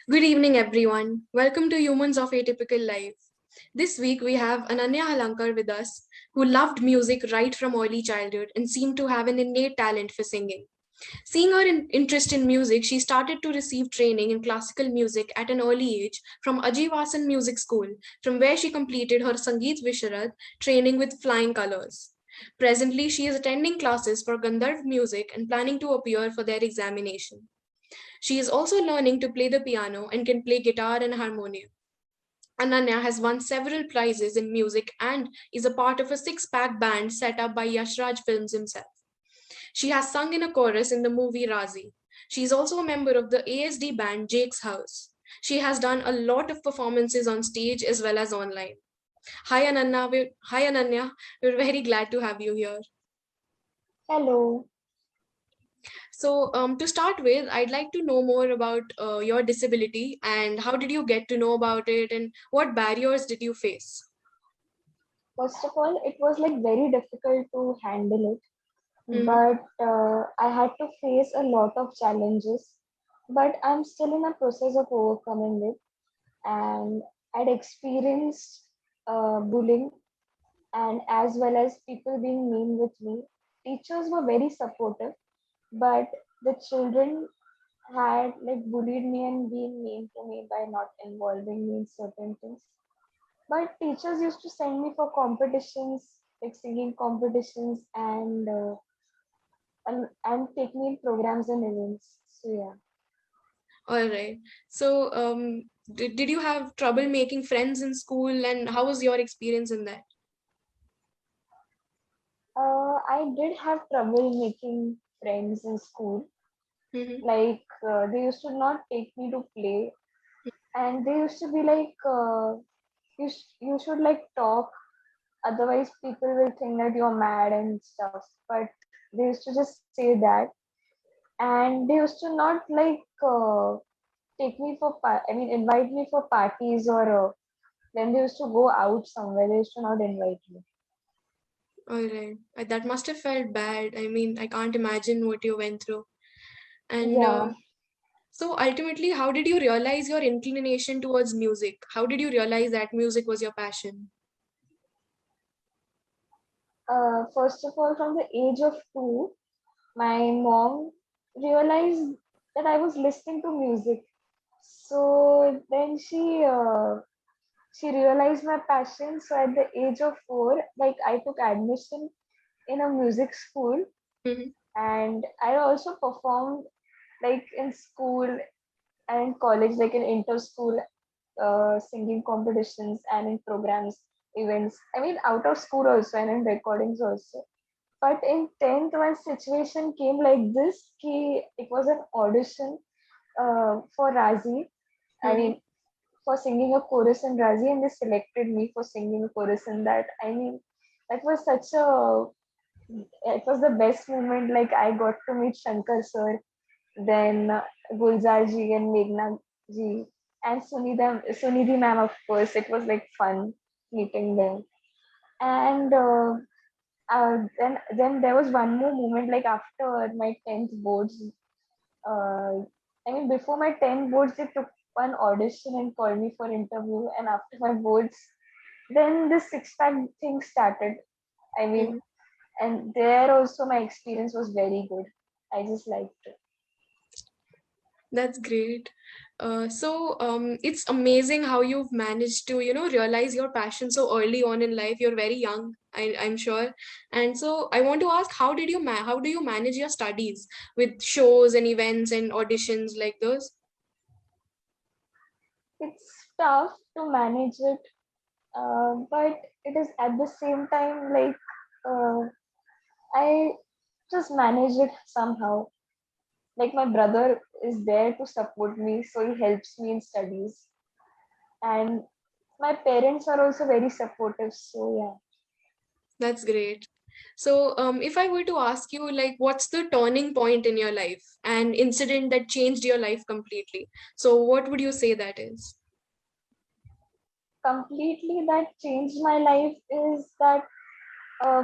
Good evening, everyone. Welcome to Humans of Atypical Life. This week we have Ananya Halarnkar with us, who loved music right from early childhood and seemed to have an innate talent for singing. Seeing her interest in music, she started to receive training in classical music at an early age from Ajivasan Music School, from where she completed her Sangeet Visharad training with flying colors. Presently, she is attending classes for Gandharv music and planning to appear for their examination. She is also learning to play the piano and can play guitar and harmonium. Ananya has won several prizes in music and is a part of a six-pack band set up by Yashraj Films himself. She has sung in a chorus in the movie Razi. She is also a member of the ASD band Jake's House. She has done a lot of performances on stage as well as online. Hi Ananya, we're very glad to have you here. Hello. So, to start with, I'd like to know more about your disability and how did you get to know about it and what barriers did you face? First of all, it was like very difficult to handle it, Mm-hmm. but I had to face a lot of challenges. But I'm still in a process of overcoming it, and I'd experienced bullying and as well as people being mean with me. Teachers were very supportive, but the children had like bullied me and been mean to me by not involving me in certain things. But teachers used to send me for competitions, like singing competitions, and take me in programs and events. So yeah, All right. So, did you have trouble making friends in school and how was your experience in that? I did have trouble making friends in school. Mm-hmm. Like they used to not take me to play, and they used to be like, you should like talk, otherwise people will think that you're mad and stuff. But they used to just say that, and they used to not like take me for invite me for parties or when they used to go out somewhere they used to not invite me. All right. That must have felt bad. I mean, I can't imagine what you went through. And Yeah. so ultimately, how did you realize your inclination towards music? How did you realize that music was your passion? First of all, from the age of 2, my mom realized that I was listening to music, so then she realized my passion. So at the age of 4, like I took admission in a music school, Mm-hmm. and I also performed like in school and in college, like in inter-school singing competitions and in programs, events. I mean, out of school also and in recordings also. But in 10th, one situation came like this, it was an audition for Razi. I Mm-hmm. mean, for singing a chorus in Razi, and they selected me for singing a chorus in that. I mean, that was such a, it was the best moment. Like, I got to meet Shankar sir, then Gulzar ji and Meghna ji, and Sunidhi ma'am, of course. It was like fun meeting them. And then there was one more moment, like after my 10th boards. I mean, before my 10th boards, they took one audition and called me for interview. And after my boards, then the six pack thing started. I mean, Mm-hmm. and there also my experience was very good. I just liked it. That's great. It's amazing how you've managed to, realize your passion so early on in life. You're very young, I'm sure. And so I want to ask, how do you manage your studies with shows and events and auditions like those? It's tough to manage it, but it is at the same time like uh, I just manage it somehow. Like my brother is there to support me, so he helps me in studies, and my parents are also very supportive. So yeah. That's great. So, if I were to ask you, like, what's the turning point in your life, an incident that changed your life completely? So, what would you say that is? Completely that changed my life is that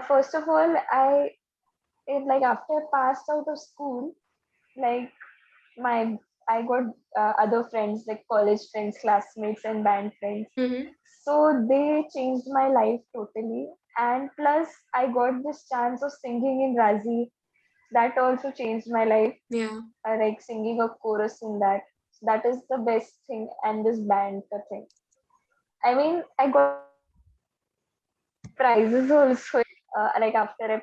first of all like after I passed out of school, like my I got other friends like college friends, classmates, and band friends. Mm-hmm. So they changed my life totally. And plus, I got this chance of singing in Razi. That also changed my life. Yeah. I like singing a chorus in that. That is the best thing, and this band the thing. I mean, I got prizes also in that, like after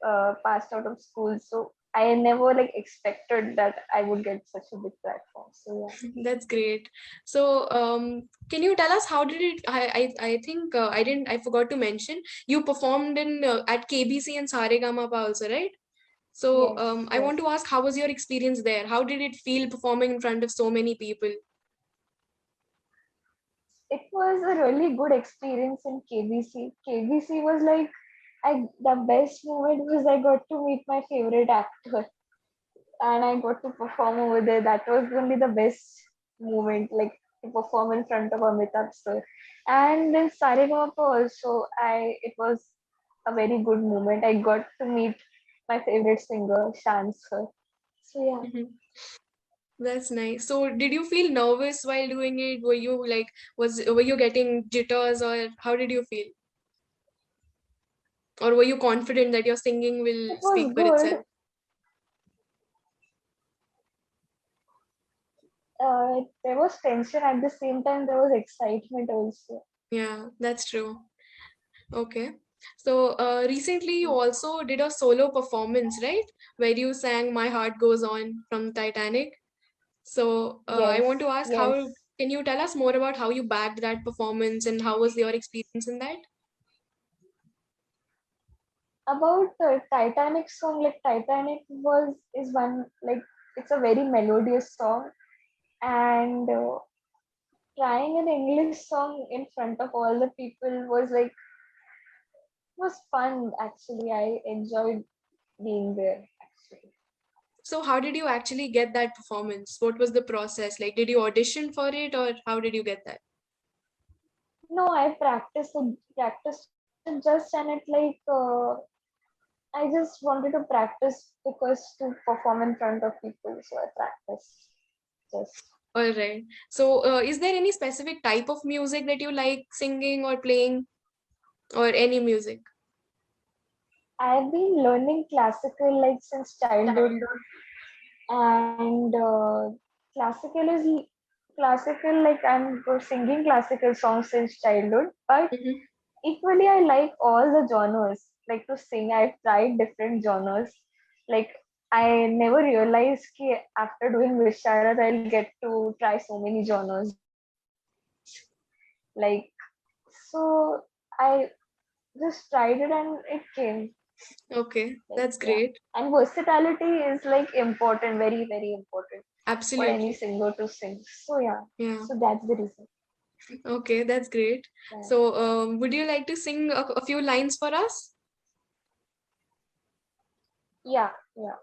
I passed out of school. So I never like expected that I would get such a big platform. So That's great. So, can you tell us how did it? I think I didn't. I forgot to mention you performed in at KBC and Saregama also, right? yeah, So, yes, I want yes. to ask, how was your experience there? How did it feel performing in front of so many people? It was a really good experience in KBC. KBC was like the best moment was I got to meet my favorite actor and I got to perform over there. That was only the best moment, like to perform in front of Amitabh sir. And then Saregama also, I it was a very good moment. I got to meet my favorite singer, Shan sir. So yeah, Mhm. That's nice. So, did you feel nervous while doing it? Were you like, were you getting jitters, or how did you feel? Or were you confident that your singing will it speak was for itself? good. There was tension at the same time. There was excitement also. Yeah, that's true. Okay. So, recently you also did a solo performance, right? Where you sang My Heart Goes On from Titanic. So, I Yes, want to ask yes. how, can you tell us more about how you backed that performance and how was your experience in that? About the Titanic song, like Titanic was is one like it's a very melodious song, and trying an English song in front of all the people was fun. Actually, I enjoyed being there. Actually, So, how did you actually get that performance? What was the process? Like, did you audition for it or how did you get that? no, I practiced it just, and it like I just wanted to practice because to perform in front of people, so I practiced just. All right. So, is there any specific type of music that you like singing or playing or any music? I've been learning classical like since childhood, and classical like singing classical songs since childhood. But Mhm. equally, I like all the genres. Like to sing, I've tried different genres. Like I never realized that after doing Visharat, I'll get to try so many genres. Like so, I just tried it and it came. Okay, Like that's yeah, great. and versatility is like important, very very important for any Absolutely. singer to sing. So yeah, Yeah. so that's the reason. Okay, that's great. Yeah, So, would you like to sing a few lines for us? yeah, yeah.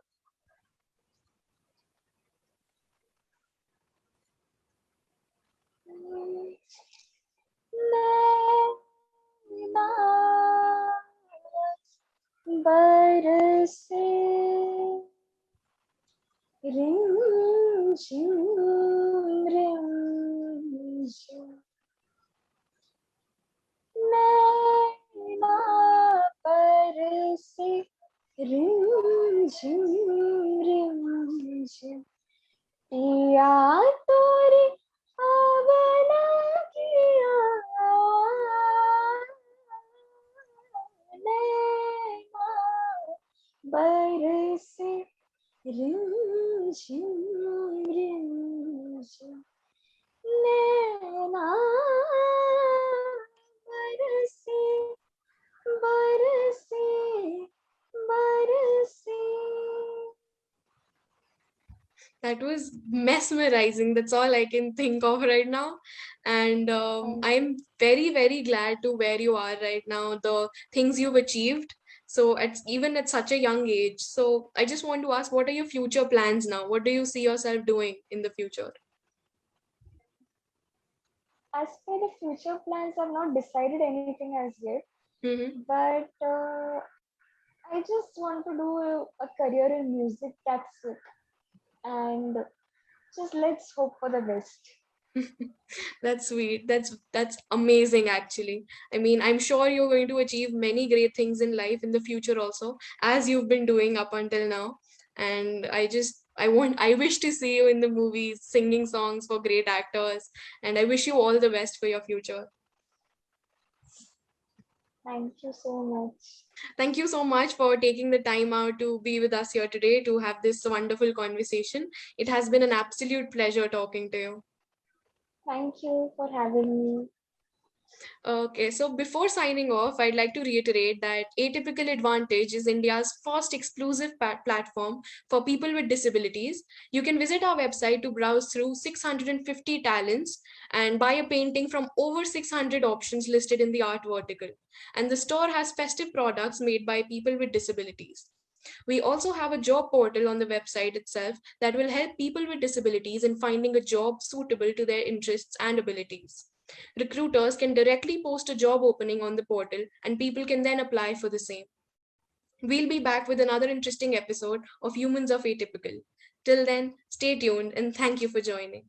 नैना बरसे रिमझिम रिमझिम नैना बरसे रिमझिम रिमझिम पिया तोरे आवन किया नैना बरसे रिमझिम रिमझिम नैना बरसे बरसे बरसे. That was mesmerizing. That's all I can think of right now. And Thank you. I'm very, very glad to where you are right now, the things you've achieved. So, even at such a young age. So, I just want to ask, what are your future plans now? What do you see yourself doing in the future? As for the future plans, I've not decided anything as yet, Mm-hmm. but I just want to do a career in music. That's it. And Just let's hope for the best. That's sweet. That's amazing actually. I mean, I'm sure you're going to achieve many great things in life in the future also, as you've been doing up until now. And I wish to see you in the movies singing songs for great actors, and I wish you all the best for your future. Thank you so much. Thank you so much for taking the time out to be with us here today to have this wonderful conversation. It has been an absolute pleasure talking to you. Thank you for having me. Okay, so before signing off, I'd like to reiterate that Atypical Advantage is India's first exclusive platform for people with disabilities. You can visit our website to browse through 650 talents and buy a painting from over 600 options listed in the art vertical. And the store has festive products made by people with disabilities. We also have a job portal on the website itself that will help people with disabilities in finding a job suitable to their interests and abilities. Recruiters can directly post a job opening on the portal, and people can then apply for the same. We'll be back with another interesting episode of Humans of Atypical. Till then, stay tuned and thank you for joining.